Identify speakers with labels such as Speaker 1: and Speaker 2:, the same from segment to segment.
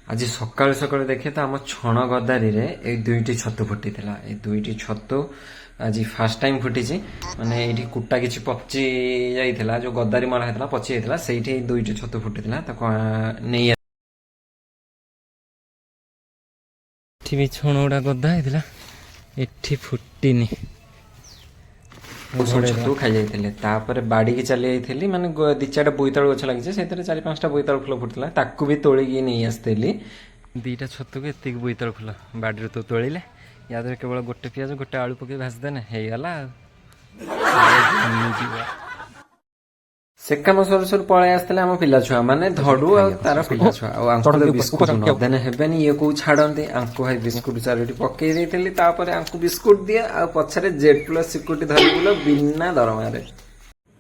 Speaker 1: आज सकाल सकाल देखे तो आम छण गदारी ए दुईटी छतु फुटी ए दुईटी छतु आज फास्ट टाइम फुटी माने ये कुटा किसी पची जाइला जो गदारी मरा होता पची जाइला से दुईटी छतु फुटी नहीं भी छण गुड़ा गदा होता एठी फुटीनी छतु खाई जाते बाड़ी की चली जाइली माने दी चार बोईतालु गछ लगी से चार पांचटा बोईतालु फुल फुटला ताकू भी तोलिकी नहीं आसती दीटा छतु को एतिक बोईतालु फुल बाड़ी तो तोड़िले या केवल गोटे पियाज गोटे आलू पकई भाजदेने होगला से कम सर सर पलि आसते आम पिला छुआ माने धड़ू आ तार पिला छुआ बिस्कुट नदेने हेबेनि ये को छाड़ते आंको भाई बिस्कुट चारोटी पकई देइथिली तापर आंको बिस्कुट दिए आ पछरे जेड प्लस सिक्यूरिटी धरि बुल बिना दरमारे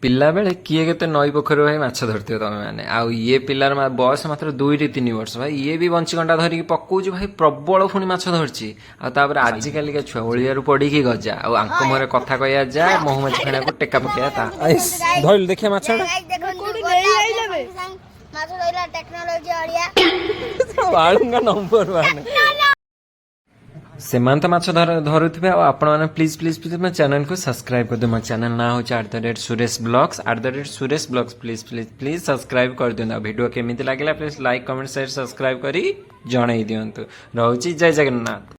Speaker 1: पिला बेले किए केते नई पोखर भाई माछ धरते तमे माने आ ये पिलार बयस मात्र 2-3 वर्ष भाई ये भी बंची कंटा धरिकी पकाउछु भाई प्रबल पुणी माछ धरची आ तापर आज कालिका छुआ ओलियारू पड़ीकी गजा आ आंको मोरे कथा कहया जा महुमाछी खाना को टेका पकया ता धइल देखिया माछ माछ धइला टेक्नोलॉजी अड़िया बाळुंगा नंबर 1 सेमान तो माछ धरुवे आपण मैंने प्लीज प्लीज प्लीज मो चैनल को सब्सक्राइब कर दो मो चैनल ना हो @Suresh blogs @Suresh blogs please please please subscribe कर दियो वीडियो केमिति लागला please like comment share subscribe करी जणाई दियंतु रहउची जय जगन्नाथ।